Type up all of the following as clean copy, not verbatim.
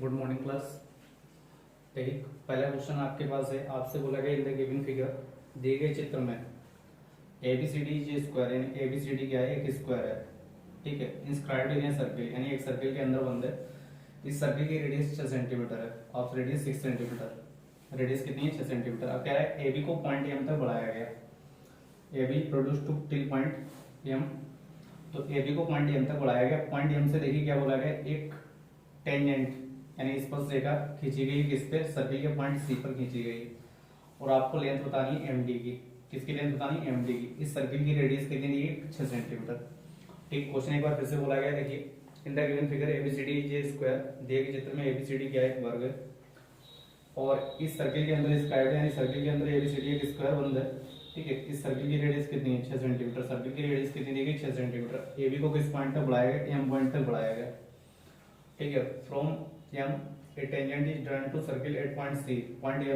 Good morning class. देखिए, पहला question आपके पास है। आपसे बोला गया इन द गिवन फिगर, दिए गए चित्र में एबीसीडी जे स्क्वायर यानी एबीसीडी क्या है, एक स्क्वायर है। ठीक है, इंस्क्राइब्ड इन ए सर्किल यानी एक सर्किल के अंदर बंद है। इस सर्किल की रेडियस 6 सेंटीमीटर है, ऑफ रेडियस 6 सेंटीमीटर। रेडियस कितनी है? 6 सेंटीमीटर। अब क्या है, एबी को पॉइंट एम तक बढ़ाया गया। AB produce to till point M, तो एबी को पॉइंट एम तक बढ़ाया गया। पॉइंट एम से देखिए क्या बोला गया, एक टेंजेंट यानी स्पर्श रेखा खींची गई किस पे, सर्किल के पॉइंट सी पर खींची गई। और आपको लेंथ बतानी है एमडी की। किसकी लेंथ बतानी है? एमडी की। इस सर्किल की रेडियस कितनी दी है? 6 सेंटीमीटर। ठीक, क्वेश्चन एक बार फिर से बोला गया। देखिए, in the given figure ABCD J square, दिए गए चित्र में एबीसीडी क्या है, एक वर्ग है। और इस सर्किल के अंदर स्क्वायर है यानी सर्किल के अंदर एबीसीडी एक स्क्वायर बंद है। ठीक है, इस सर्किल की रेडियस कितनी है? 6 सेंटीमीटर। सर्किल की रेडियस कितनी दी गई? 6 सेंटीमीटर। एबी को किस पॉइंट तक बढ़ाया गया? एम पॉइंट तक बढ़ाया गया। ठीक है, from M a tangent is drawn to circle at point C. Point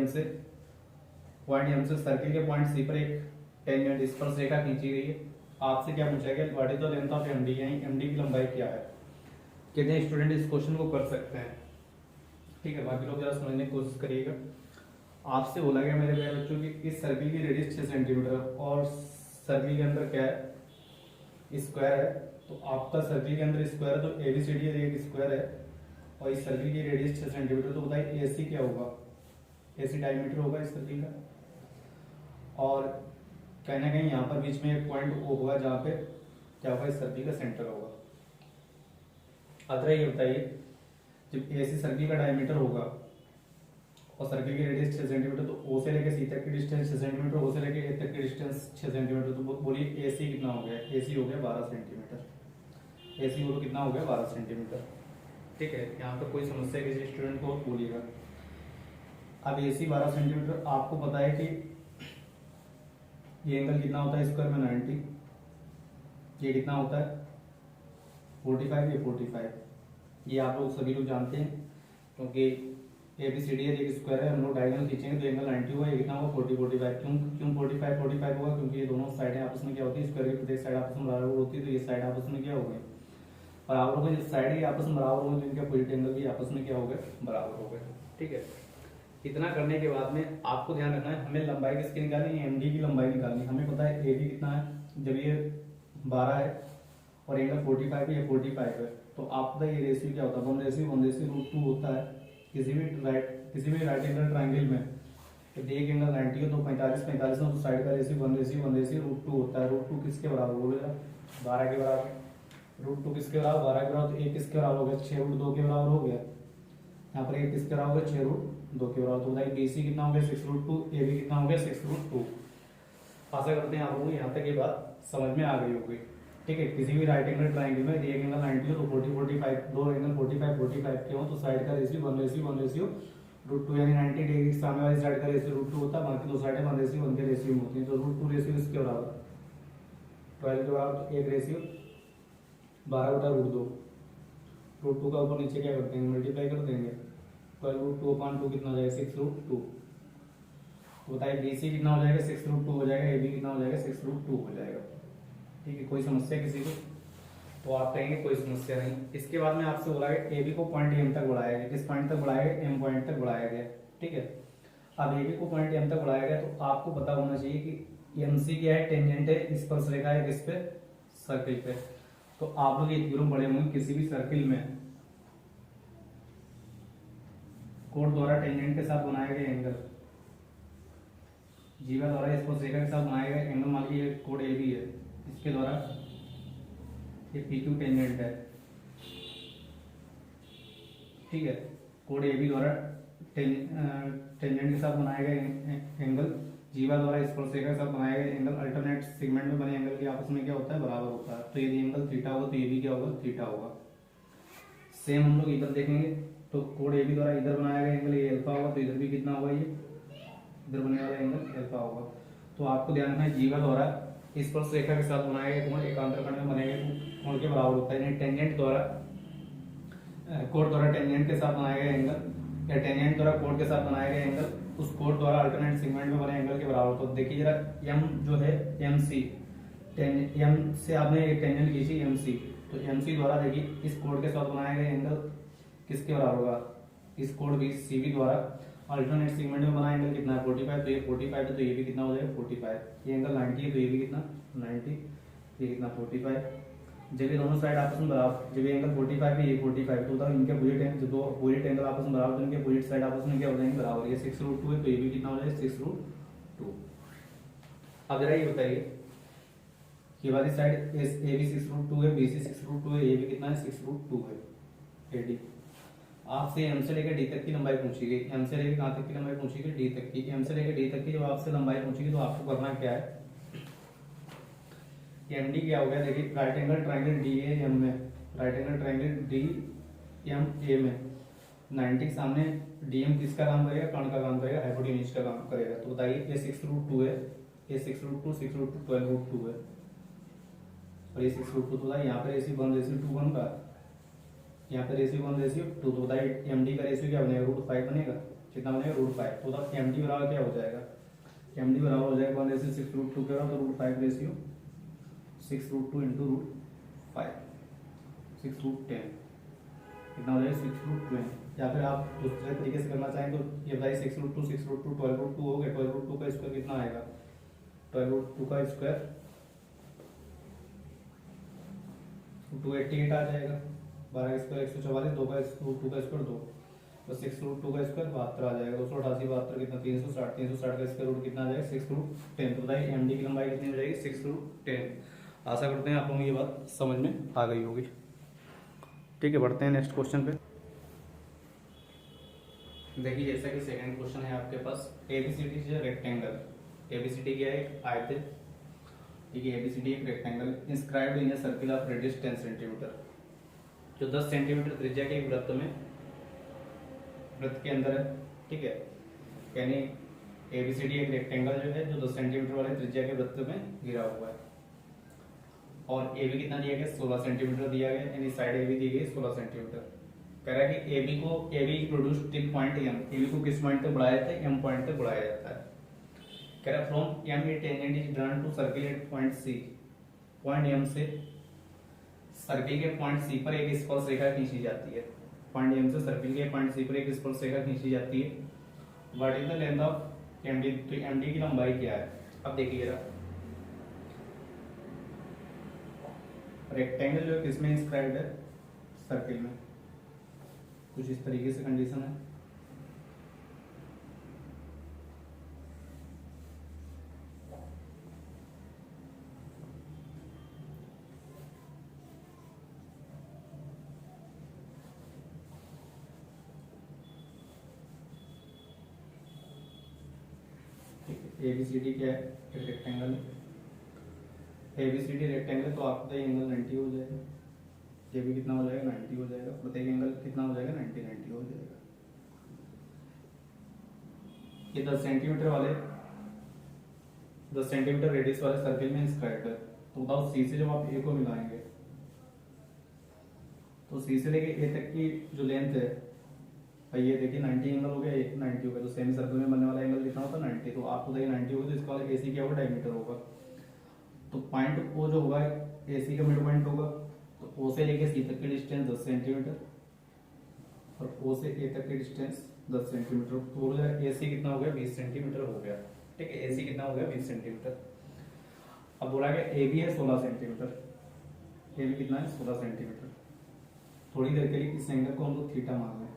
M से सर्किल के पॉइंट सी पर एक टेंजेंट स्पर्श रेखा खींची गई है। आपसे क्या पूछा गया, what is the length of MD, यानी एमडी की लंबाई क्या है। कितने स्टूडेंट इस क्वेश्चन को कर सकते हैं? ठीक है, बाकी लोग जरा समझने की कोशिश करिएगा। आपसे बोला गया मेरे प्यारे बच्चों की इस सर्किल की रेडियस 6 सेंटीमीटर और सर्किल के अंदर क्या है, स्क्वायर है। तो आपका सर्किल के अंदर स्क्वायर है, तो एबीसीडी एक स्क्वायर है और इस सर्किल की रेडियस 6 सेंटीमीटर। तो बताइए एसी क्या होगा? एसी डायमीटर होगा इस सर्किल का। और कहीं ना कहीं यहाँ पर बीच में एक पॉइंट ओ होगा जहाँ पे क्या होगा, इस सर्किल का सेंटर होगा। अतः ये बताइए, जब एसी सर्किल का डायमीटर होगा और सर्किल की रेडियस 6 सेंटीमीटर, तो ओ से लेकर सी तक की डिस्टेंस 6 सेंटीमीटर, ओ से लेकर ए तक की डिस्टेंस 6 सेंटीमीटर। तो बोलिए एसी कितना हो गया? एसी हो गया 12 सेंटीमीटर। एसी बोलो कितना हो गया? 12 सेंटीमीटर। ठीक है, यहाँ पे कोई समस्या किसी स्टूडेंट को बोलिएगा। अब एसी 12 सेंटीमीटर, आपको पता है कि ये एंगल कितना होता है स्क्वायर में? 90। ये कितना होता है? 45। ये 45। ये आप लोग सभी लोग जानते हैं, क्योंकि एबीसीडी एक स्क्वायर है। हम लोग डायगोनल खींचेंगे तो एंगल 90 होगा। ये कितना होगा? 40 45। क्यों 45 होगा? क्योंकि ये दोनों साइडें आपस में क्या होती है, स्क्वायर की प्रत्येक साइड आपस में बराबर होती है। तो ये साइड आपस में क्या हो गई, बराबर हो गई। जिस साइड ही आपस में बराबर हो गए तो इनके अपोजिट एंगल भी आपस में क्या हो गए, बराबर हो गए। ठीक है, इतना करने के बाद में आपको ध्यान रखना है, हमें लंबाई किसकी निकालनी है? एमडी की लंबाई निकालनी है। हमें पता है एबी कितना है, जब ये 12 है और एंगल 45 है, ये 45 है, तो आपको ये रेशियो क्या होता है? 1:1/√2 होता है। किसी भी राइट एंगल ट्राइंगल में यदि एक एंगल 90 हो तो 45 में तो साइड का रेशियो 1:1/√2 होता है। √2 किसके बराबर बोलेगा? 12 के बराबर। √2 किसके बराबर? 12 के बराबर। तो एक किसके बराबर हो गया? 6√2 के बराबर हो गया। यहाँ पर एक किसके बराबर हो गया? 6√2 के बराबर। तो बताइए बीसी कितना हो गया? 6√2। एबी कितना हो गया? 6√2। आशा करते हैं आप लोगों को यहाँ तक ये बात समझ में आ गई होगी। ठीक है, किसी भी राइट एंगल ट्राइंगल में एक एंगल 90 हो तो 40-45, दो एंगल 45-45 के हो तो साइड का रेशियो 1:1/√2 यानी 90 डिग्री सामने वाली साइड का रेशियो √2 होता है। बाकी दो साइडें 1:1 के रेशियो में होती है। तो √2 रेशियो इसके बराबर 12 के बराबर। तो एक रेशियो 12/√2। √2 का ऊपर नीचे क्या करते हैं? मल्टीप्लाई कर देंगे। 12√2/2 कितना हो जाएगा? 6√2। तो बताइए बीसी कितना हो जाएगा? 6√2 हो जाएगा। एबी कितना हो जाएगा? 6√2 हो जाएगा। ठीक है, कोई समस्या किसी को? तो आप कहेंगे कोई समस्या नहीं। इसके बाद में आपसे बोला गया एबी को पॉइंट एम तक बढ़ाया गया। किस पॉइंट तक बढ़ाया गया? एम पॉइंट तक बढ़ाया गया। ठीक है, अब एबी को पॉइंट एम तक बढ़ाया गया तो आपको पता होना चाहिए कि एमसी क्या है? टेंजेंट है, स्पर्श रेखा है किस पे? सर्किल पे। तो आप लोग एक ग्रुप बड़े होंगे, किसी भी सर्किल में कोड द्वारा टेंजेंट के साथ बनाया गया एंगल, जीवा द्वारा स्पर्श रेखा के साथ बनाया गया एंगल, मान लीजिए कोड ए बी है, इसके द्वारा ये पी क्यू टेंजेंट है। ठीक है, कोड ए बी द्वारा टेंजेंट के साथ बनाया गया एंगल, जीवा द्वारा स्पर्श रेखा के साथ बनाया गया एंगल, अल्टरनेट सेगमेंट में बने एंगल के आपस में क्या होता है? बराबर होता है। तो यदि एंगल थीटा होगा तो ये भी क्या होगा? थीटा होगा। सेम हम लोग इधर देखेंगे तो कोड ए बी द्वारा इधर बनाया गया एंगल ये अल्फा होगा, तो इधर भी कितना होगा? ये इधर बनने वाला एंगल अल्फा होगा। तो आपको ध्यान रखना है जीवा द्वारा स्पर्श रेखा के साथ बनाए गए कोण एकांतर खंड में बने गए कोण के बराबर होता है। यानी टेंजेंट द्वारा कोड द्वारा टेंजेंट के साथ बनाया गया एंगल या टेंजेंट द्वारा कोड के साथ बनाया गया एंगल उस कोड द्वारा अल्टरनेट सेगमेंट में बने एंगल के बराबर। तो देखिए जरा एम जो है एम सी, एम से आपने एक टेंजेंट खींची एम सी, तो एम सी द्वारा देखिए इस कोड के साथ बनाया गया एंगल किसके बराबर होगा? इस कोड बी सी बी द्वारा अल्टरनेट सेगमेंट में बना एंगल कितना है 45, तो ये 45 है तो ये भी कितना हो जाएगा 45। ये एंगल 90 है तो ये भी कितना 90, ये कितना 45। जब ये दोनों साइड आपस में बराबर, जब ये एंगल 45 है ये 45, तो बताओ इनके अपोजिट एंगल, जो दो अपोजिट एंगल आपस में बराबर, तो इनके अपोजिट साइड आपस में क्या हो जाएंगे बराबर। ये 6√2 है तो ये भी कितना हो जाएगा 6√2। अब जरा ये बताइए ये वाली साइड ए बी 6√2 है, बी सी 6√2 है, ये भी कितना है 6√2 है एडी। आपसे एम से लेकर डी तक की लंबाई पूछी गई, एम से लेकर कहां तक की लंबाई पूछी गई डी तक की। एम से लेकर डी तक की जब आपसे लंबाई पूछी गई तो आपको करना क्या है, एम डी क्या हो गया देखिए, right angle triangle D A M में, right angle triangle D M A में 90 सामने डीएम किसका काम करेगा, कर्ण का काम करेगा, हाइपोटेन्यूज का काम करेगा। तो बताइए ये 6√2 है, ये 6√2 6√2 12√2 है और ये 6√2, तो यहाँ पे रेशियो 1:2 बन रहा है, यहाँ पे रेशियो 1:2। तो बताइए एमडी का रेशियो क्या बनेगा √5 बनेगा, कितना बनेगा √5। तो बताओ एमडी बराबर क्या हो जाएगा, एमडी बराबर हो जाएगा 1:6√2 के बाद तो √5 रेशियो 6√2 इंटू √5 6√10 कितना हो जाएगा 6√20। या फिर आप दूसरे तरीके से करना चाहें तो ये बताइए 6√2 6√2 12√2 हो गया, 12√2 का स्क्वायर कितना आएगा, 12√2 का स्क्वायर 288 आ जाएगा, 12 का स्क्वायर 144, 2 का √2 का स्क्वायर 2, तो 6√2 का स्क्वायर 72 आ जाएगा, 288 72 कितना 360, 360 का स्क्वायर रूट कितना आ जाएगा 6√10। तो बताइए एमडी की लंबाई कितनी हो जाएगी 6√10। आशा करते हैं आप लोगों को ये बात समझ में आ गई होगी। ठीक है, बढ़ते हैं नेक्स्ट क्वेश्चन पे। देखिए जैसा कि सेकंड क्वेश्चन है आपके पास, एबीसीडी इज रेक्टेंगल। एबीसीडी क्या है, एक आयत है, ठीक है। एबीसीडी एक rectangle inscribed in a circle of radius 10 centimetre, जो 10 सेंटीमीटर त्रिज्या के एक वृत्त में, वृत्त के अंदर है, ठीक है। यानी एबीसीडी एक रेक्टेंगल जो है जो 10 सेंटीमीटर वाले त्रिज्या के वृत्त में घिरा हुआ है और ए बी कितना दिया गया 16 सेंटीमीटर दिया गया, यानी साइड ए बी दी गई 16 सेंटीमीटर। कह रहा है कि ए बी को, A B produce till point M, A B को किस पॉइंट तक बढ़ाया जाता है एम पॉइंट तक बढ़ाया जाता है। कह रहा है from M a tangent is drawn to circle at point C, point M से सर्किल के पॉइंट सी पर एक स्पर्श रेखा खींची जाती है, पॉइंट एम से सर्किल के पॉइंट सी पर एक स्पर्श रेखा खींची जाती है। What is the length of MD, तो एमडी की लंबाई क्या है। अब देखिएगा रेक्टेंगल जो है किसमें इंस्क्राइब्ड है, सर्किल में। कुछ इस तरीके से कंडीशन है, एबीसीडी क्या है, एक रेक्टेंगल है। एबीसीडी रेक्टेंगल तो आपका एंगल 90 हो जाएगा, ये भी कितना हो जाएगा 90 हो जाएगा, प्रत्येक एंगल कितना हो जाएगा 90 90 हो जाएगा। ये 10 सेंटीमीटर वाले, 10 सेंटीमीटर रेडियस वाले सर्किल में इंस्क्राइब्ड है। तो बताओ सी से जब आप ए को मिलाएंगे तो सी से लेके ए तक की जो लेंथ है, भाई ये देखिए 90 एंगल हो गया, 90 हो गया, तो सेमी सर्कल में बनने वाला एंगल कितना होता है 90। तो आपको देखिए 90 होगा तो इसका वाला एसी क्या होगा डायमीटर होगा। तो पॉइंट ओ जो होगा एसी का मिड पॉइंट होगा, तो ओ से लेके सी तक की डिस्टेंस 10 सेंटीमीटर और ओ से ए तक की डिस्टेंस 10 सेंटीमीटर, तो हो जाएगा एसी कितना हो गया 20 सेंटीमीटर हो गया, ठीक है। एसी कितना हो गया 20 सेंटीमीटर। अब बोला गया ए बी है 16 सेंटीमीटर, ए बी कितना है 16 सेंटीमीटर। थोड़ी देर के लिए इस एंगल को हम लोग थीटा मान लें,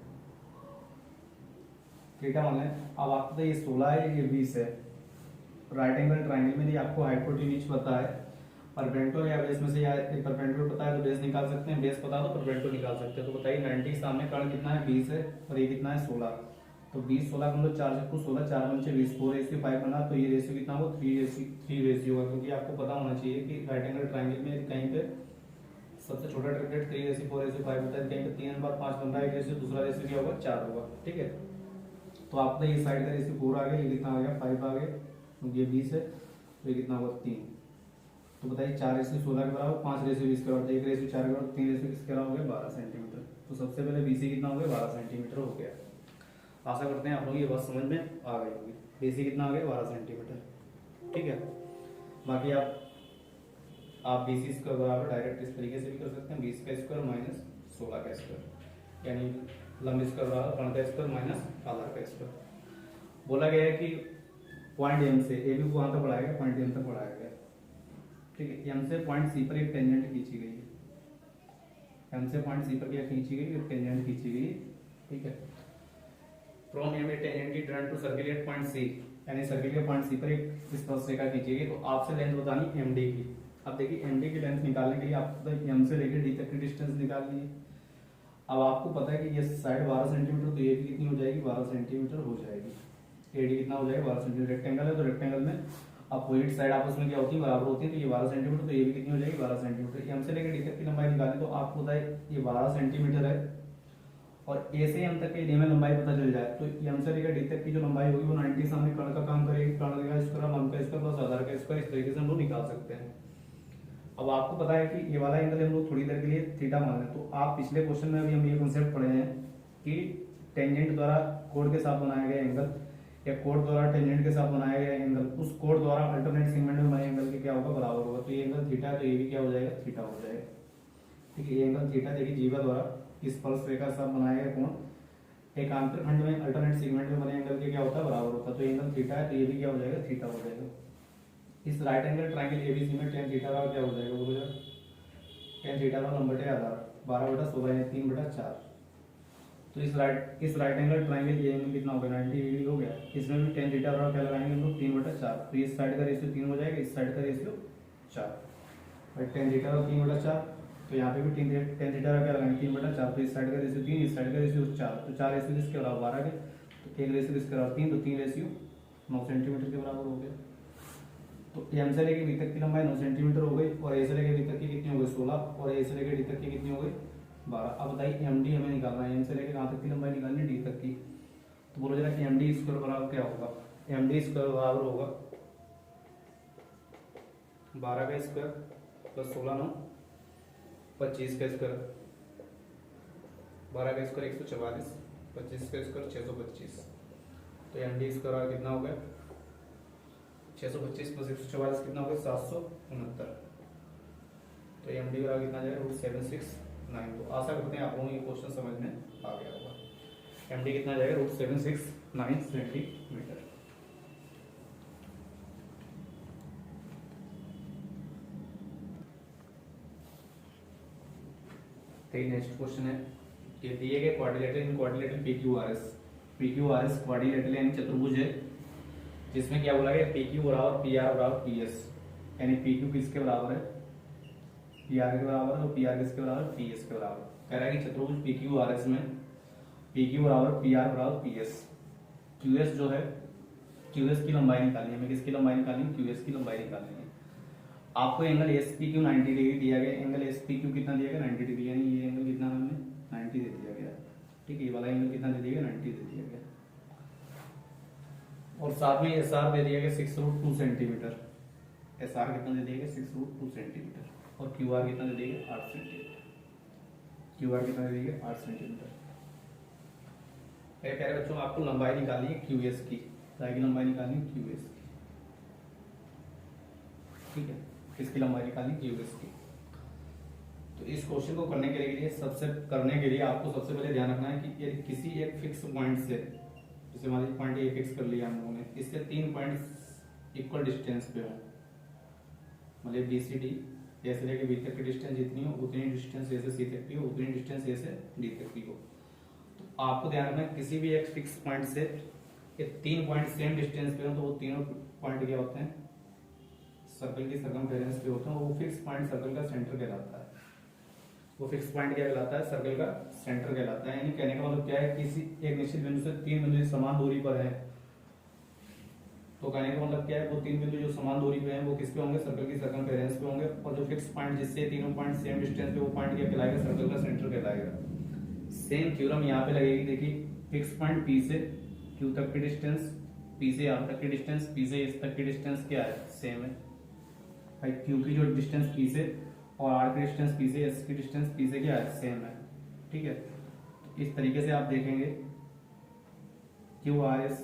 थीटा मान लें। अब आपको तो ये 16 है ये 20 है, राइट एंगल ट्राइंगल में आपको हाइपोटेन्यूज पता है, परपेंडिकुलर या बेस में से या परपेंडिकुलर पता है तो बेस निकाल सकते हैं, बेस पता हो तो परपेंडिकुलर निकाल सकते हैं। तो बताइए 90 सामने कर्ण कितना है 20 है और ये कितना है 16, तो 20 16 हम लोग 4 चक्कू 16 4 पंचे 20 4:5 बना, तो ये रेशियो कितना होगा 3 रेशियो होगा, क्योंकि आपको पता होना चाहिए कि राइट एंगल ट्राइंगल में कहीं पे सबसे छोटा ट्रिपलेट 3:4:5 होता है, कहीं पे 3:5 बन रहा है रेशियो, दूसरा रेशियो क्या होगा 4 होगा, ठीक है। तो आपका ये साइड का रेशियो 4 आ गया, ये कितना आ गया 5 आ गया, ये 20 है तो ये कितना होगा 3। तो बताइए 4:16 के बराबर 5:20 के बराबर 1:4 के बराबर 3 किसके बराबर हो गया 12 सेंटीमीटर। तो सबसे पहले बीसी कितना हो गया 12 सेंटीमीटर हो गया। आशा करते हैं आप लोग ये बात समझ में आ गई होगी। बीसी कितना आ गया 12 सेंटीमीटर, ठीक है। बाकी आप बीसी का बराबर डायरेक्ट इस तरीके से भी कर सकते हैं, 20 का स्क्वायर माइनस 16 का स्क्वायर, यानी लंब स्क्वायर बराबर कर्ण का स्क्वायर माइनस आधार का स्क्वायर। बोला गया है कि पॉइंट एम से ए बी को वहां तक बढ़ाया गया, पॉइंट एम तक बढ़ाया गया, ठीक है। एम से पॉइंट सी पर एक टेंजेंट खींची गई है, एम से पॉइंट सी पर क्या खींची गई, एक टेंजेंट खींची गई, ठीक है। फ्रॉम एम ए टेंजेंट की drawn to circle at point C, यानी सर्किल के पॉइंट सी पर एक स्पर्शरेखा खींची गई। तो आपसे लेंथ बतानी एम डी की। अब देखिए एम डी की लेंथ निकालने के लिए आपको एम से लेकर डी तक की डिस्टेंस निकालनी है। अब आपको पता है कि ये साइड 12 सेंटीमीटर, तो ये भी कितनी हो जाएगी, 12 सेंटीमीटर हो जाएगी। एडी कितना हो जाएगा, 12 सेंटीमीटर। रेक्टेंगल है तो रेक्टेंगल में अपोजिट साइड आपस में क्या होती है, बराबर होती है। तो ये 12 सेंटीमीटर, तो ये भी कितनी हो जाएगी, 12 सेंटीमीटर। एम से लेकर डी तक की लंबाई निकालें तो आपको पता है ये 12 सेंटीमीटर है, और ए से एम तक के में लंबाई पता चल जाए तो एम से लेकर डी तक की जो लंबाई होगी वो 90 सामने कर्ण का काम करेगी। कर्ण का स्क्वायर, लंब का स्क्वायर प्लस आधार का स्क्वायर, इस तरीके से हम लोग निकाल सकते हैं। अब आपको पता है कि ये वाला एंगल हम लोग थोड़ी देर के लिए थीटा मान लें। तो आप पिछले क्वेश्चन में भी हम ये कॉन्सेप्ट पढ़े हैं कि टेंजेंट द्वारा कोड के साथ बनाया गया एंगल या कोड द्वारा टेंजेंट के साथ बनाया गया एंगल उस कोड द्वारा अल्टरनेट सेगमेंट में बने एंगल के क्या होगा, बराबर होगा। तो ये एंगल थीटा है तो ये भी क्या हो जाएगा, थीटा हो जाएगा, ठीक है। ये एंगल थीटा देखिए जीवा द्वारा इस स्पर्शरेखा के साथ बनाया गया कोण एक आंतर खंड में अल्टरनेट सेगमेंट में बने एंगल के क्या होता है, बराबर होता है। तो एंगल थीटा है तो ये भी क्या हो जाएगा, थीटा हो जाएगा। इस राइट एंगल ट्रायंगल एबीसी में tan थीटा का क्या हो जाएगा, बोलो यार, tan थीटा का लंब बटे आधार 12/16 यानी 3/4। तो इस राइट एंगल ट्रायंगल ये एंगल कितना हो गया, 90 डिग्री हो गया। इसमें भी tan थीटा का क्या लगाएंगे हम लोग, 3/4। तो इस साइड का रेशियो 3 हो जाएगा, इस साइड का रेशियो 4। और tan थीटा का 3/4, तो यहाँ पे भी tan थीटा का क्या लगाएंगे, 3/4। तो इस साइड का रेशियो 3, इस साइड का रेशियो 4। तो 4 रेशियो किसके बराबर, 12 के। तो 1 रेशियो किसके बराबर, 3। तो 3 रेशियो 9 सेंटीमीटर के बराबर हो गया। तो एम से लेके बी तक की लंबाई 9 सेंटीमीटर हो गई, और ए से लेके बी तक की कितनी हो गई, 16, और ए से लेके डी तक की कितनी हो गई, 12। अब बताइए एम डी हमें निकालना है, एम से लेके कहाँ तक की लंबाई निकालनी है, डी तक की। तो बोलो जरा कि एम डी स्क्वायर बराबर क्या होगा, एम डी स्क्वायर बराबर होगा 12 का स्क्वायर प्लस 16 9 25 का स्क्वायर। 12 का स्क्वायर 144, 25 का स्क्वायर 625। तो एम डी स्क्वायर कितना हो गया, 625 प्लस 144 कितना हो गया, 769। तो एम डी बराबर कितना जाएगा, √769। तो आशा करते हैं आप लोगों को ये क्वेश्चन समझ में आ गया होगा। एम डी कितना जाएगा, √769 सेंटीमीटर। नेक्स्ट क्वेश्चन है कि दिए गए क्वाड्रिलेटरल PQRS क्वाड्रिलेटरल यानी चतुर्भुज है, जिसमें क्या बोला गया, PQ बराबर PR बराबर PS, यानी PQ किसके बराबर है, PR के बराबर है, और PR किसके बराबर, PS के बराबर। कह रहा है कि चतुर्भुज PQRS में PQ बराबर PR बराबर PS। QS जो है, QS की लंबाई निकालनी है, हमें किसकी लंबाई निकालनी है, QS की लंबाई निकालनी है। आपको एंगल SPQ 90 डिग्री दिया गया, एंगल SPQ कितना दिया गया, 90 डिग्री, यानी ये एंगल कितना हमें 90 दे दिया गया, ठीक है। ये वाला एंगल कितना दे दिया गया, 90 दे दिया गया, और साथ में SR दे दिया गया 6√2 सेंटीमीटर। SR कितना दे दिया गया, 6√2 सेंटीमीटर, और QR कितना दे दिया गया, 8 सेंटीमीटर। QR कितना दे दिया गया, 8 सेंटीमीटर। प्यारे बच्चों आपको लंबाई निकालनी है QS की, की लंबाई निकालनी है QS की, ठीक है। किसकी लंबाई निकालनी, QS की। तो इस क्वेश्चन को करने के लिए आपको सबसे पहले ध्यान रखना है कि यदि किसी एक फिक्स पॉइंट से, जैसे मान लीजिए पॉइंट ए फिक्स कर लिया हम लोगों ने, इससे 3 पॉइंट्स इक्वल डिस्टेंस पे हो, मतलब BCD, ए से लेकर बी तक की डिस्टेंस जितनी हो उतनी डिस्टेंस ए से सी तक की हो, उतनी डिस्टेंस ए से डी तक की हो। तो आपको ध्यान रखना है किसी भी एक फिक्स पॉइंट से ये 3 पॉइंट सेम डिस्टेंस पे हो, तो वो तीनों पॉइंट क्या होते हैं, सर्कल की सर्कमफेरेंस पे होते हैं। वो फिक्स पॉइंट सर्कल का सेंटर कहलाता है, वो फिक्स पॉइंट क्या कहलाता है, सर्कल का सेंटर कहलाता है। यानी कहने का मतलब क्या है, किसी एक निश्चित बिंदु से 3 बिंदु समान दूरी पर है, तो कहने का मतलब क्या है, वो 3 बिंदु जो समान दूरी पे हैं वो किस पे होंगे, सर्कल की सर्कमफेरेंस पे होंगे। और जो फिक्स पॉइंट जिससे तीनों पॉइंट सेम डिस्टेंस पे, वो पॉइंट क्या कहलाएगा, सर्कल का सेंटर कहलाएगा। सेम थ्योरम यहाँ पे लगेगी, देखिए फिक्स पॉइंट P से Q तक की डिस्टेंस, P से R तक की डिस्टेंस, P से S तक की डिस्टेंस क्या है, सेम है भाई। Q की जो डिस्टेंस P से और R की डिस्टेंस P से, S की डिस्टेंस P से क्या है, सेम है, ठीक है। इस तरीके से आप देखेंगे QRS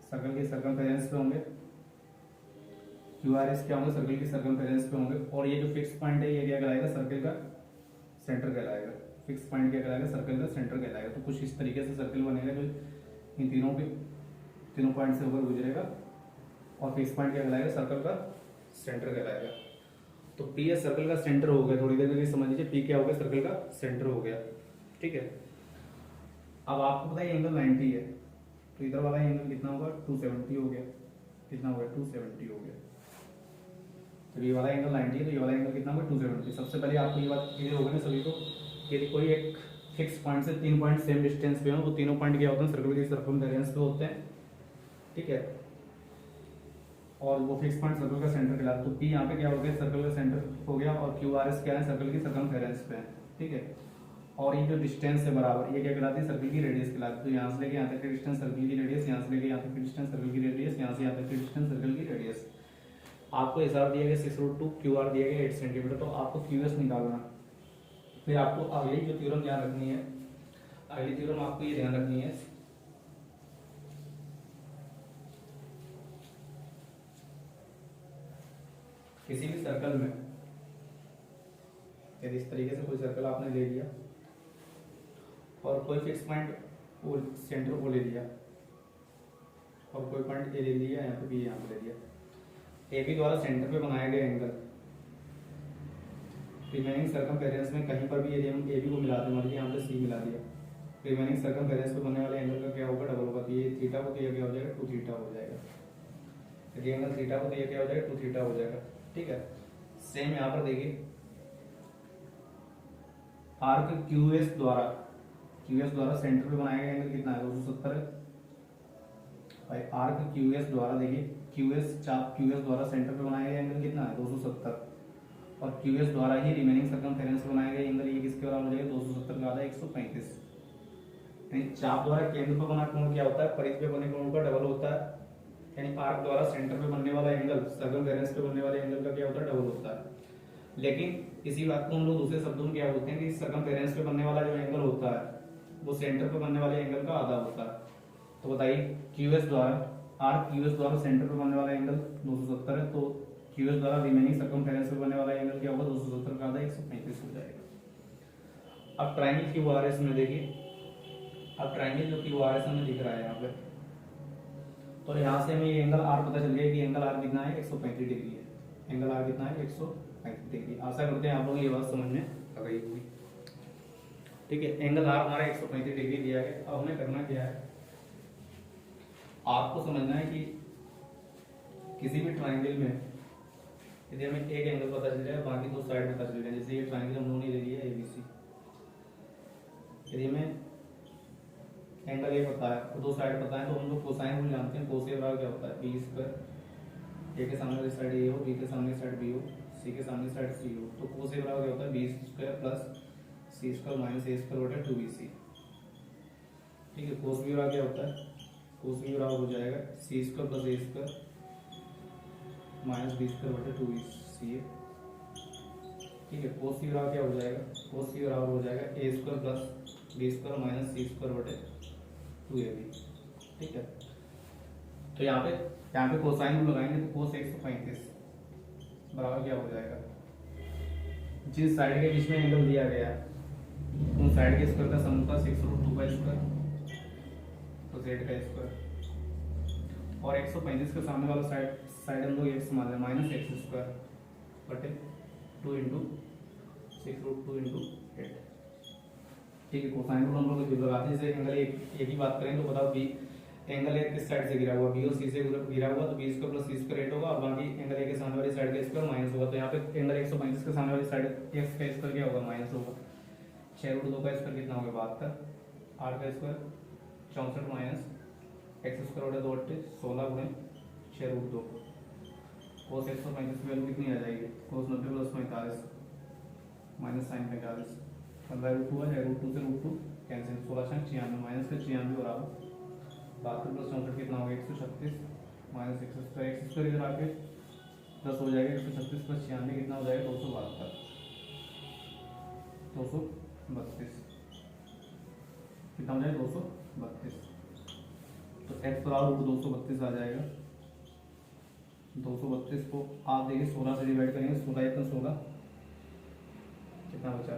सर्कल के सर्कमफेरेंस पे होंगे, QRS क्या होंगे, सर्कल की सर्कमफेरेंस पे होंगे, और ये जो फिक्स पॉइंट है ये क्या कहलाएगा, सर्कल का सेंटर कहलाएगा। फिक्स पॉइंट क्या कहलाएगा, सर्कल का सेंटर कहलाएगा। तो कुछ इस तरीके से सर्कल बनेगा जो इन तीनों पॉइंट से होकर गुजरेगा, और फिक्स पॉइंट क्या कहलाएगा, सर्कल का सेंटर कहलाएगा। तो पी या सर्कल का सेंटर हो गया, थोड़ी देर के लिए समझ लीजिए, पी क्या हो गया, सर्कल का सेंटर हो गया, ठीक है। अब आपको पता है एंगल 90 है, तो इधर वाला एंगल कितना होगा, 270 हो गया, कितना हो गया, 270 हो गया। तो ये वाला एंगल 90 है, तो ये वाला एंगल कितना होगा, 270। सबसे पहले आपको ये बात क्लियर होगा ना सभी को, यदि कोई एक फिक्स पॉइंट से 3 पॉइंट सेम डिस्टेंस पे हो, तो तीनों पॉइंट क्या होते हैं, सर्कल के सर्कमफेरेंस पे होते हैं, ठीक है। और वो फिक्स पॉइंट सर्कल का सेंटर कहलाता है। तो पी यहाँ पे क्या हो गया, सर्कल का सेंटर हो गया, और क्यू आर एस क्या है, सर्कल की सर्कमफेरेंस पे है, ठीक है। और ये जो डिस्टेंस है बराबर, ये क्या कहलाती है, सर्कल की रेडियस कहलाती है। तो यहाँ से लेके यहाँ तक की डिस्टेंस सर्कल की रेडियस, यहाँ से लेके यहाँ तक की डिस्टेंस सर्कल की रेडियस, यहाँ से यहाँ तक की डिस्टेंस सर्कल की रेडियस। आपको एस आर दिया गया 6√2, क्यू आर दिया गया 8 सेंटीमीटर। तो आपको क्यू एस निकालना, फिर आपको अगली जो थ्योरम ध्यान रखनी है, अगली थ्योरम आपको ये ध्यान रखनी है, किसी भी सर्कल में यदि इस तरीके से कोई सर्कल आपने ले लिया और कोई फिक्स पॉइंट सेंटर को ले लिया, और कोई पॉइंट ए ले लिया, यहाँ पे बी यहाँ पे ले लिया, ए बी द्वारा सेंटर पे बनाया गया एंगल रिमेनिंग सर्कमफेरेंस में कहीं पर भी यदि हम ए बी को मिलाते हैं, मान लीजिए यहाँ पे सी मिला दिया, रिमेनिंग सर्कमफेरेंस पे बनने वाले एंगल का क्या होगा, डबल होगा। तो ये थीटा को, तो ये क्या हो जाएगा, 2 थीटा हो जाएगा। यदि एंगल थीटा को, तो ये क्या हो जाएगा, 2 थीटा हो जाएगा, ठीक है। सेम यहाँ पर देखिए, आर्क क्यूएस द्वारा सेंटर पे बनाया गया एंगल कितना है, 270 है भाई। आर्क क्यूएस द्वारा देखिए, चाप क्यूएस द्वारा सेंटर पे बनाया गया एंगल कितना है, 270, और क्यूएस द्वारा ही रिमेनिंग सर्कमफेरेंस पे बनाया गया एंगल ये किसके बराबर हो जाएगा, 270 का आधा 135। यानी चाप द्वारा केंद्र पर बना कोण क्या होता है, परिधि पे बने कोण का डबल होता है। यानी आर्क द्वारा सेंटर पे बनने वाला एंगल सर्कमफेरेंस पे बनने वाले एंगल का क्या होता है, डबल होता है। लेकिन इसी बात को हम लोग दूसरे शब्दों में क्या बोलते हैं कि सर्कमफेरेंस पे बनने वाला जो एंगल होता है वो सेंटर पे बनने वाले एंगल का आधा होता है। तो बताइए क्यूएस द्वारा, आर्क क्यूएस द्वारा सेंटर पे बनने वाला एंगल 270 है, तो क्यूएस द्वारा रिमेनिंग सर्कमफेरेंस पे बनने वाला एंगल क्या होगा, 270 का आधा 135 हो जाएगा। अब ट्रायंगल क्यूआरएस में देखिए, अब ट्रायंगल जो क्यूआरएस हमें दिख रहा है यहाँ पे, तो यहाँ से हमें ये एंगल आर पता चल गया कि एंगल आर कितना है, 135 डिग्री है। एंगल आर कितना है, 135 डिग्री। आशा करते हैं आप लोग ये बात समझ में आ गई होगी, ठीक है। एंगल आर हमारा 135 डिग्री दिया गया। अब हमें करना क्या है, आपको समझना है कि किसी भी ट्रायंगल में यदि हमें एक एंगल पता चल जाए, बाकी दो साइड पता चल जाए, जैसे ये ट्रायंगल हम लोगों ने ले लिया एबीसी, यदि हमें एंगल ए पता है और दो साइड पता है, तो हम लोग कोसाइन रूल जानते हैं। कोस बराबर क्या होता है, बी स्क्वायर, ए के सामने वाली साइड ए हो, बी के सामने साइड बी हो, सी के सामने साइड सी हो, तो कोस बराबर क्या होता है, बी स्क्वायर प्लस सी स्क्वायर माइनस ए स्क्वायर बटा 2bc, ठीक है। कोस बी बराबर क्या होता है, कोस बी बराबर हो जाएगा सी स्क्वायर प्लस ए स्क्वायर माइनस बी स्क्वायर बटा 2bc, ठीक है। कोस सी बराबर क्या हो जाएगा, कोस सी बराबर हो जाएगा A square plus B square minus C square बटे 2ab, ठीक है। तो यहाँ पे कोसाइन रूल लगाएंगे तो कोस 135 बराबर क्या हो जाएगा, जिस साइड के बीच में एंगल दिया गया है उन साइड के स्क्वायर का सम होगा 6√2 का स्क्वायर तो z का स्क्वायर, और 135 के सामने वाला साइड हम लोग x मान लें माइनस एक्स स्क्वायर बटे 2 इंटू 6√2 इंटू 8, ठीक है। कोसाइन रूल हम लोग जो लगाते हैं, जैसे एंगल एक ही बात करें तो बताओ बी एंगल ए किस साइड से गिरा हुआ, बी और सी से गिरा हुआ, तो बी स्क्वायर प्लस सी स्क्वायर 8 होगा, और बाकी एंगल ए के सामने वाली साइड का स्क्वायर माइनस होगा। तो यहाँ पे एंगल 135 के सामने वाली साइड एक्स का स्क्वायर क्या होगा, माइनस होगा। 6√2 का स्क्वायर कितना होगा, 72, 8 का स्क्वायर 64 माइनस एक्स स्क्वायर बटे 2 16 गुणे 6√2, कोस 135 की वैल्यू कितनी आ जाएगी, कोस 90 प्लस 45 माइनस साइन 45, 15√2 हुआ है, √2 से √2 कैंसिल, 16 96 माइनस का 96 बराबर 72 प्लस 64 कितना होगा, 136 माइनस एक्स स्क्वायर इधर आके 10 हो जाएगा, 136 प्लस 96 कितना हो जाएगा, 272 कितना हो जाएगा, 232। तो x बराबर 232 आ जाएगा। 232 को आप देखिए 16 से डिवाइड करेंगे, 16 1 16 कितना बचा,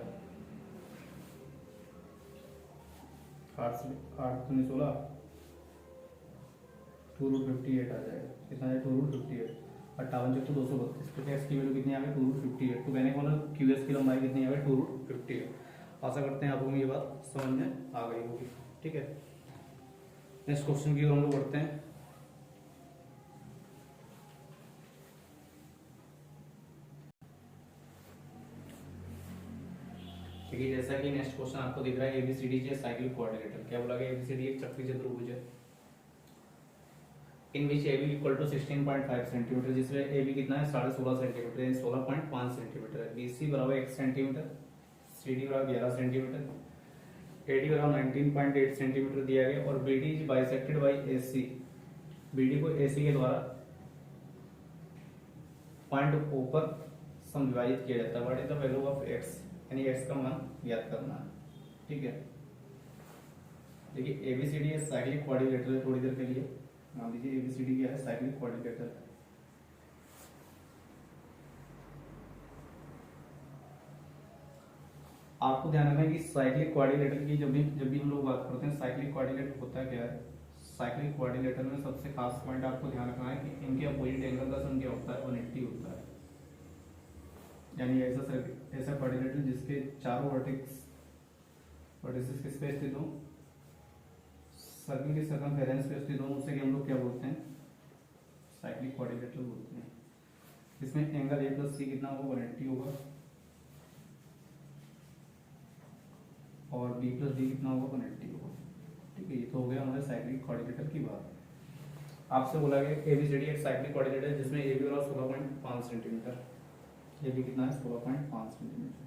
8 से 8 दूनी 16, 2 रूट 58 आ जाएगा। कितना है 2 रूट 58, 58 चौको 232। तो एक्स की वैल्यू कितनी आ गई 2 रूट 58। तो कहने का मतलब क्यू एस की लंबाई कितनी आ गई 2 रूट 58। आशा करते हैं आपको ये बात समझ में आ गई होगी। ठीक है, नेक्स्ट क्वेश्चन की ओर हम लोग बढ़ते हैं। देखिए जैसा कि नेक्स्ट क्वेश्चन आपको दिख रहा है एबीसीडी है साइक्लिक क्वाड्रिलेटरल। क्या बोला गया एबीसीडी एक चक्रीय चतुर्भुज है in which A B equal to 16.5 centimetre, जिसमें ए बी कितना है 16.5 सेंटीमीटर यानी 16.5 सेंटीमीटर है। बी सी बराबर 1 सेंटीमीटर, सी डी बराबर 11 सेंटीमीटर, ए डी बराबर 19.8 सेंटीमीटर दिया गया और B D is bisected by A C. B D को ए सी के द्वारा पॉइंट ओ पर समविभाजित किया जाता है। What is the value of x, यानी एक्स का मान ज्ञात करना है। ठीक है, देखिए एबीसीडी है साइक्लिक क्वाड्रिलेटरल है। थोड़ी देर के लिए मान लीजिए एबीसीडी क्या है साइक्लिक क्वाड्रिलेटरल। आपको ध्यान रखना है कि साइक्लिक क्वाड्रिलेटरल की जब भी हम लोग बात करते हैं साइक्लिक क्वाड्रिलेटरल होता क्या है। साइक्लिक क्वाड्रिलेटरल में सबसे खास पॉइंट आपको ध्यान रखना है कि इनके अपोजिट एंगल का सम क्या होता है 180 होता है। यानी ऐसा क्वाड्रिलेटरल जिसके चारों वर्टिसेस किस पे स्थित हो, सर्किल के सर्कमफेरेंस पे स्थित हो, उसे हम लोग क्या बोलते हैं साइक्लिक क्वाड्रिलेटरल बोलते हैं। इसमें एंगल ए प्लस सी कितना होगा 180 होगा और बी प्लस डी कितना होगा 180 होगा। ठीक है, ये तो हो गया हमारे साइक्लिक क्वाड्रिलेटरल की बात। आपसे बोला गया एबीसीडी एक साइक्लिक क्वाड्रिलेटरल जिसमें ए बी बराबर 16.5 सेंटीमीटर, ये भी कितना है 16.5 centimetre,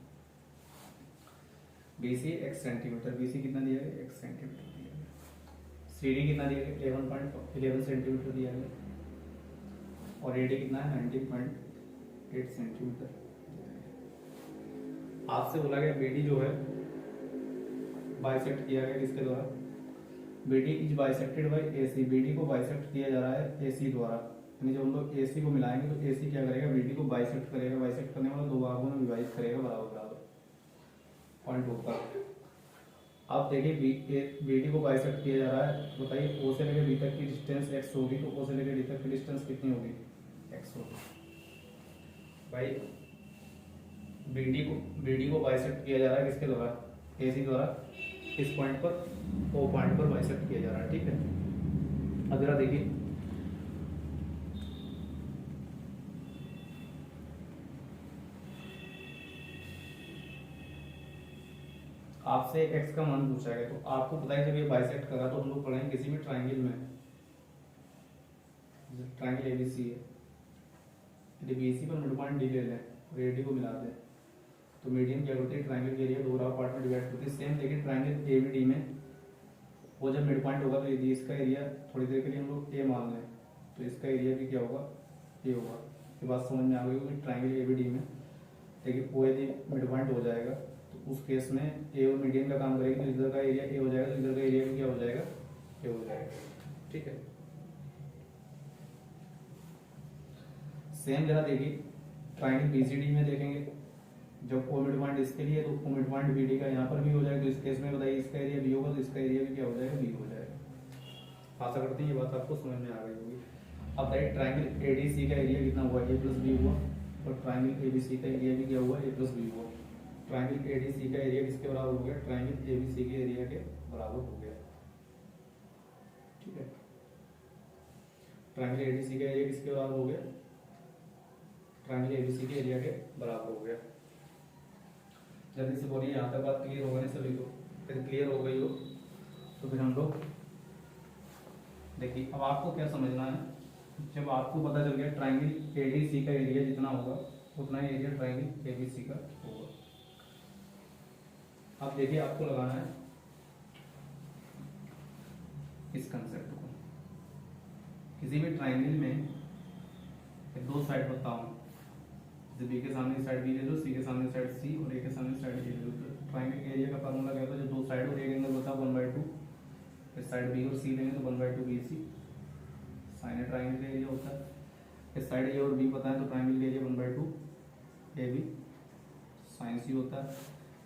BC x centimetre, BC कितना दिया गया x सेंटीमीटर दिया गया, सीडी कितना दिया गया 11 सेंटीमीटर दिया गया और एडी कितना है 19.8 सेंटीमीटर। आपसे बोला गया बीडी जो है बाइसेक्ट किया गया किसके द्वारा, BD is bisected by AC. BD को बाइसेक्ट किया जा रहा है एसी द्वारा, यानी जब हम लोग एसी को मिलाएंगे तो एसी क्या करेगा बीडी को बाइसेक्ट करेगा। बाइसेक्ट करने वाला दो भागों में विभाजित करेगा बराबर बराबर पॉइंट होगा। आप देखिए बीडी को बाइसेक्ट किया जा रहा है, बताइए ओ से लेकर बी तक की डिस्टेंस एक्स होगी तो ओ से लेकर डी तक की डिस्टेंस कितनी होगी एक्स होगी। भाई बीडी को बाइसेक्ट किया जा रहा है किसके द्वारा एसी द्वारा, इस पॉइंट पर ओ पॉइंट पर बाइसेक्ट किया जा रहा है। ठीक है, अब जरा देखिए आपसे x का मान पूछा गया तो आपको पता है जब ये बाइसेक्ट कर रहा तो हम लोग पढ़ेंगे किसी भी ट्रायंगल में, ट्रायंगल एबीसी है, यदि बीसी पर मिड पॉइंट डी ले लें और एडी को मिला दें तो मीडियन क्या होती है ट्रायंगल के एरिया दो बराबर पार्ट में डिवाइड करती है। सेम देखिए ट्रायंगल एबीडी में वो जब मिड पॉइंट होगा तो यदि इसका एरिया थोड़ी देर के लिए हम लोग ए मान लें तो इसका एरिया भी क्या होगा ए होगा। ये बात समझ में आ गई होगी। ट्रायंगल एबीडी में देखिए ओ यदि मिड पॉइंट हो जाएगा तो उस केस में ए और मीडियन का काम करेगी तो इधर का एरिया ए हो जाएगा तो इधर का एरिया भी क्या हो जाएगा ए हो जाएगा। ठीक है, सेम जरा देखिए ट्रायंगल बीसीडी में देखेंगे जब ओ मिड पॉइंट इसके लिए तो ओ मिड पॉइंट बीडी का यहाँ पर भी हो जाएगा तो इस केस में बताइए इसका एरिया बी होगा तो इसका एरिया भी क्या हो जाएगा बी हो जाएगा। आशा करते हैं ये बात आपको समझ में आ गई होगी। अब बताइए ट्रायंगल एडीसी का एरिया कितना हुआ ए प्लस बी हुआ और ट्रायंगल एबीसी का एरिया भी क्या हुआ ए प्लस बी हुआ। ट्रायंगल एडीसी का एरिया किसके बराबर हो गया ट्रायंगल एबीसी के एरिया के बराबर हो गया। ठीक है, ट्रायंगल एडीसी का एरिया किसके बराबर हो गया ट्रायंगल एबीसी के एरिया के बराबर हो गया। जल्दी से बोलिए यहाँ तक बात क्लियर होगा नहीं सभी को। फिर क्लियर हो गई हो तो फिर हम लोग देखिए अब आपको क्या समझना है, जब आपको पता चल गया ट्रायंगल एडीसी का एरिया जितना होगा उतना ही एरिया ट्रायंगल एबीसी का होगा। अब देखिए आपको लगाना है इस कंसेप्ट को, किसी भी ट्रायंगल में दो साइड बताऊं, जब बी के सामने साइड बी ले लो, सी के सामने साइड सी और ए के सामने साइड ए ले लो। तो ट्रायंगल के एरिया का फार्मूला क्या होता है, जब दो साइड और एक एंगल होता है 1/2, इस साइड बी और सी लेंगे तो 1/2 बी सी साइन ट्रायंगल का एरिया होता है। इस साइड ए और बी पता है तो ट्रायंगल का एरिया 1/2 ए बी साइन सी होता है।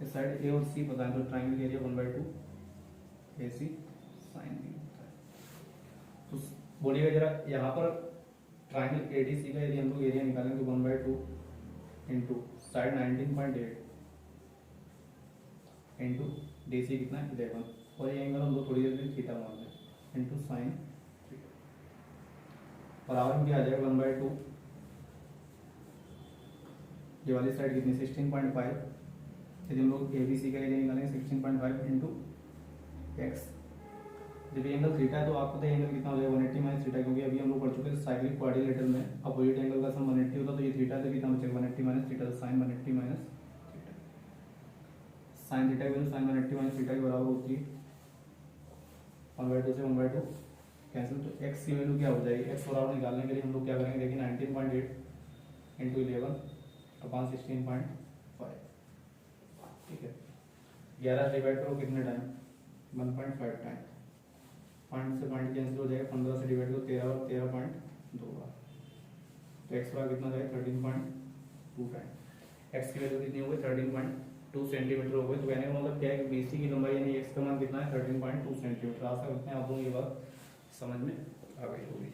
इस साइड ए और सी पता है तो ट्रायंगल का एरिया 1/2 AC साइन बी होता है। तो बोलिएगा जरा यहाँ पर ट्राइंगल ADC का यदि हम लोग एरिया निकालेंगे तो 1/2 इंटू साइड 19.8 इंटू DC कितना 11 और ये एंगल हम लोग थोड़ी देर में थीटा मान लें इंटू साइन बराबर में क्या आ जाएगा 1/2 ये वाली साइड कितनी 16.5 यदि हम लोग ABC का एरिया निकालेंगे 16.5 इंटू एक्स। जब ये एंगल थीटा है तो आपको पता है एंगल कितना हो जाएगा 180 माइनस थीटा, क्योंकि अभी हम लोग पढ़ चुके हैं साइक्लिक क्वाड्रिलेटरल में अपोजिट एंगल का सम 180 होता है, तो ये थीटा से कितना बचेगा 180 माइनस थीटा, तो sine 180 minus theta. Sine theta की वैल्यू साइन 180 माइनस थीटा के बराबर होती है 1/2 से 1/2 कैंसिल, तो एक्स की वैल्यू क्या हो जाएगी, एक्स बराबर निकालने के लिए हम लोग क्या करेंगे देखिए 19.8 इंटू 11 अपॉन 16.5, ठीक है। 11 डिवाइड करो कितने टाइम 1.5 टाइम, पॉइंट से पॉइंट कैंसिल हो जाएगा, 15 से डिवाइड करो 13 और 13.2 बार, तो एक्स बराबर कितना जाएगा 13.2 टाइम। एक्स की वैल्यू कितनी हो गई 13.2 सेंटीमीटर हो गई। तो कहने का मतलब क्या है कि BC की लंबाई यानी एक्स का मान कितना है 13.2 सेंटीमीटर। आशा करते हैं आप लोगों को ये बात समझ में आ गई होगी।